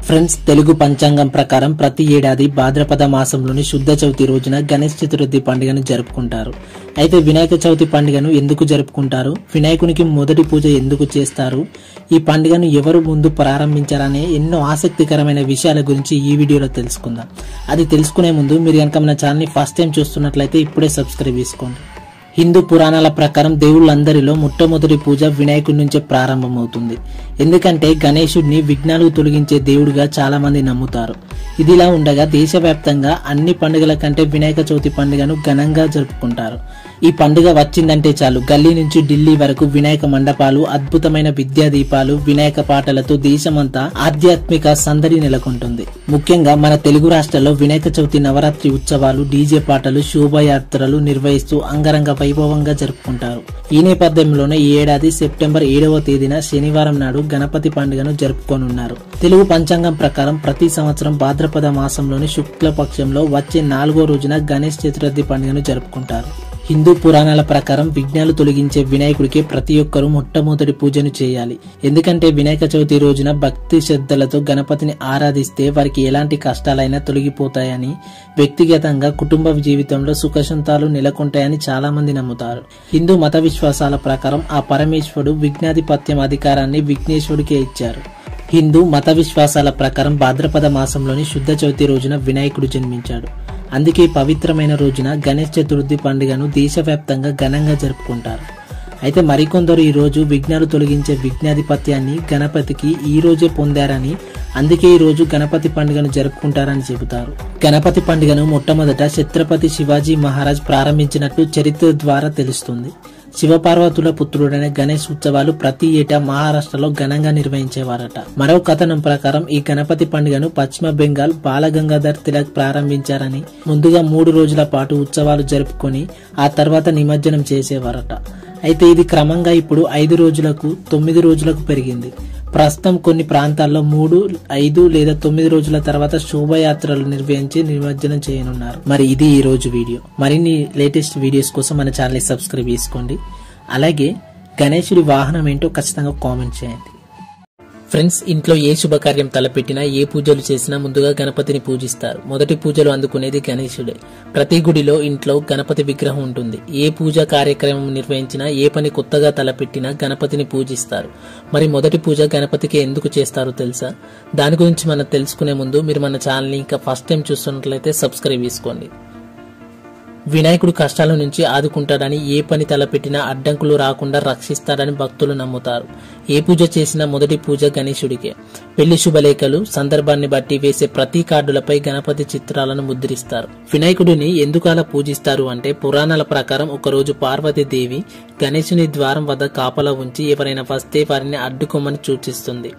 Friends, Telugu పంచాంగం ప్రకారం ప్రతి ఏడాది భాద్రపద మాసంలోని శుద్ధ చవితి రోజున గణేష్ చతుర్థి పండుగను జరుపుకుంటారు. అయితే వినాయక చవితి పండుగను ఎందుకు జరుపుకుంటారు, వినాయకునికి మొదటి పూజ ఎందుకు చేస్తారు, ఈ పండుగను ఎవరు ముందు ప్రారంభించారనే ఎన్నో ఆసక్తికరమైన విషయాల గురించి ఈ వీడియోలో తెలుసుకుందాం. అది తెలుసుకునే ముందు మీరు కనుక మన ఛానల్ని ఫస్ట్ టైం చూస్తున్నట్లయితే ఇప్పుడే సబ్స్క్రైబ్ చేసుకోండి. హిందూ పురాణాల ప్రకారం దేవుళ్ళందరిలో మొట్టమొదటి పూజ వినాయకుడి నుంచే ప్రారంభమవుతుంది. ఎందుకంటే గణేశుడిని విఘ్నాలు తొలగించే దేవుడిగా చాలా మంది నమ్ముతారు. ఇదిలా ఉండగా దేశవ్యాప్తంగా అన్ని పండుగల కంటే వినాయక చవితి పండుగను ఘనంగా జరుపుకుంటారు. ఈ పండుగ వచ్చిందంటే చాలు గల్లీ నుంచి ఢిల్లీ వరకు వినాయక మండపాలు, అద్భుతమైన విద్యా దీపాలు, వినాయక పాటలతో దేశమంతా ఆధ్యాత్మిక సందడి నెలకొంటుంది. ముఖ్యంగా మన తెలుగు రాష్ట్రాల్లో వినాయక చవితి నవరాత్రి ఉత్సవాలు, డీజే పాటలు, శోభయాత్రలు నిర్వహిస్తూ అంగరంగ వైభవంగా జరుపుకుంటారు. ఈ నేపథ్యంలోనే ఈ ఏడాది సెప్టెంబర్ 7వ తేదీన శనివారం నాడు గణపతి పండుగను జరుపుకోనున్నారు. తెలుగు పంచాంగం ప్రకారం ప్రతి సంవత్సరం భాద్రపద మాసంలోని శుక్లపక్షంలో వచ్చే 4వ రోజున గణేష్ చతుర్థి పండుగను జరుపుకుంటారు. హిందూ పురాణాల ప్రకారం విఘ్నాలు తొలగించే వినాయకుడికి ప్రతి ఒక్కరూ మొట్టమొదటి పూజను చేయాలి. ఎందుకంటే వినాయక చవితి రోజున భక్తి శ్రద్ధలతో గణపతిని ఆరాధిస్తే వారికి ఎలాంటి కష్టాలైనా తొలగిపోతాయని, వ్యక్తిగతంగా కుటుంబ జీవితంలో సుఖశాంతాలు నెలకొంటాయని చాలా మంది నమ్ముతారు. హిందూ మత విశ్వాసాల ప్రకారం ఆ పరమేశ్వరుడు విఘ్నాధిపత్యం అధికారాన్ని విఘ్నేశ్వరుడికే ఇచ్చారు. హిందూ మత విశ్వాసాల ప్రకారం భాద్రపద మాసంలోని శుద్ధ చవితి రోజున వినాయకుడు జన్మించాడు. అందుకే పవిత్రమైన రోజున గణేష్ చతుర్థి పండుగను దేశవ్యాప్తంగా ఘనంగా జరుపుకుంటారు. అయితే మరికొందరు ఈ రోజు విఘ్నాలు తొలగించే విఘ్నాధిపత్యాన్ని గణపతికి ఈ రోజే పొందారని, అందుకే ఈ రోజు గణపతి పండుగను జరుపుకుంటారని చెబుతారు. గణపతి పండుగను మొట్టమొదట ఛత్రపతి శివాజీ మహారాజ్ ప్రారంభించినట్టు చరిత్ర ద్వారా తెలుస్తుంది. శివపార్వతుల పుత్రుడైన గణేష్ ఉత్సవాలు ప్రతి ఏటా మహారాష్ట్రలో ఘనంగా నిర్వహించేవారట. మరో కథనం ప్రకారం ఈ గణపతి పండుగను పశ్చిమ బెంగాల్ బాలగంగాధర్ తిలక్ ప్రారంభించారని, ముందుగా 3 రోజుల పాటు ఉత్సవాలు జరుపుకొని ఆ తర్వాత నిమజ్జనం చేసేవారట. అయితే ఇది క్రమంగా ఇప్పుడు 5 రోజులకు 9 రోజులకు పెరిగింది. ప్రస్తుతం కొన్ని ప్రాంతాల్లో 3, 5 లేదా 9 రోజుల తర్వాత శోభయాత్రలు నిర్వహించి నిమజ్జనం చేయనున్నారు. మరి ఇది ఈ రోజు వీడియో. మరిన్ని లేటెస్ట్ వీడియోస్ కోసం మన ఛానల్ ని సబ్స్క్రైబ్ చేసుకోండి. అలాగే గణేశుడి వాహనం ఏంటో ఖచ్చితంగా కామెంట్ చేయండి. ఫ్రెండ్స్, ఇంట్లో ఏ శుభకార్యం తలపెట్టినా, ఏ పూజలు చేసినా ముందుగా గణపతిని పూజిస్తారు. మొదటి పూజలు అందుకునేది గణేశుడే. ప్రతి గుడిలో ఇంట్లో గణపతి విగ్రహం ఉంటుంది. ఏ పూజా కార్యక్రమం నిర్వహించినా, ఏ పని కొత్తగా తలపెట్టినా గణపతిని పూజిస్తారు. మరి మొదటి పూజ గణపతికి ఎందుకు చేస్తారో తెలుసా? దాని గురించి మనం తెలుసుకునే ముందు మీరు మన ఛానల్ని ఇంకా ఫస్ట్ టైం చూస్తున్నట్లయితే సబ్స్క్రైబ్ చేసుకోండి. వినాయకుడు కష్టాల నుంచి ఆదుకుంటాడని, ఏ పని తలపెట్టినా అడ్డంకులు రాకుండా రక్షిస్తాడని భక్తులు నమ్ముతారు. ఏ పూజ చేసినా మొదటి పూజ గణేశుడికే. పెళ్లి శుభలేఖలు సందర్భాన్ని బట్టి వేసే ప్రతి కార్డులపై గణపతి చిత్రాలను ముద్రిస్తారు. వినాయకుడిని ఎందుకు అలా పూజిస్తారు అంటే, పురాణాల ప్రకారం ఒకరోజు పార్వతీదేవి గణేశుని ద్వారం వద్ద కాపలా ఉంచి ఎవరైనా వస్తే వారిని అడ్డుకోమని సూచిస్తుంది.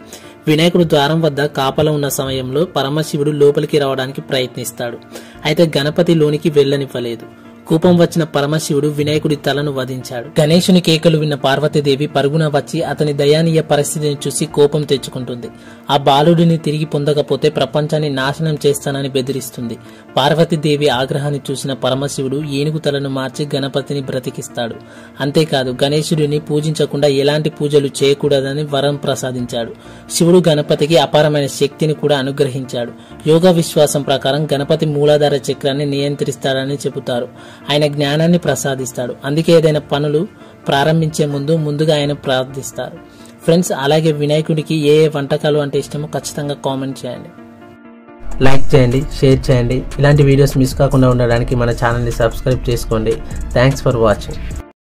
వినాయకుడు ద్వారం వద్ద కాపలా ఉన్న సమయంలో పరమశివుడు లోపలికి రావడానికి ప్రయత్నిస్తాడు. అయితే గణపతి లోనికి వెళ్లనివ్వలేదు. కోపం వచ్చిన పరమశివుడు వినాయకుడి తలను వధించాడు. గణేశుని కేకలు విన్న పార్వతీదేవి పరుగున వచ్చి అతని దయానీయ పరిస్థితిని చూసి కోపం తెచ్చుకుంటుంది. ఆ బాలుడిని తిరిగి పొందకపోతే ప్రపంచాన్ని నాశనం చేస్తానని బెదిరిస్తుంది. పార్వతీదేవి ఆగ్రహాన్ని చూసిన పరమశివుడు ఏనుగు తలను మార్చి గణపతిని బ్రతికిస్తాడు. అంతేకాదు, గణేశుడిని పూజించకుండా ఎలాంటి పూజలు చేయకూడదని వరం ప్రసాదించాడు. శివుడు గణపతికి అపారమైన శక్తిని కూడా అనుగ్రహించాడు. యోగా విశ్వాసం ప్రకారం గణపతి మూలాధార చక్రాన్ని నియంత్రిస్తాడని చెబుతారు. ఆయన జ్ఞానాన్ని ప్రసాదిస్తాడు. అందుకే ఏదైనా పనులు ప్రారంభించే ముందుగా ఆయన ప్రార్థిస్తారు. ఫ్రెండ్స్, అలాగే వినాయకుడికి ఏ వంటకాలు అంటే ఇష్టమో ఖచ్చితంగా కామెంట్ చేయండి. లైక్ చేయండి, షేర్ చేయండి. ఇలాంటి వీడియోస్ మిస్ కాకుండా ఉండడానికి మన ఛానల్ని సబ్స్క్రైబ్ చేసుకోండి. Thanks for watching.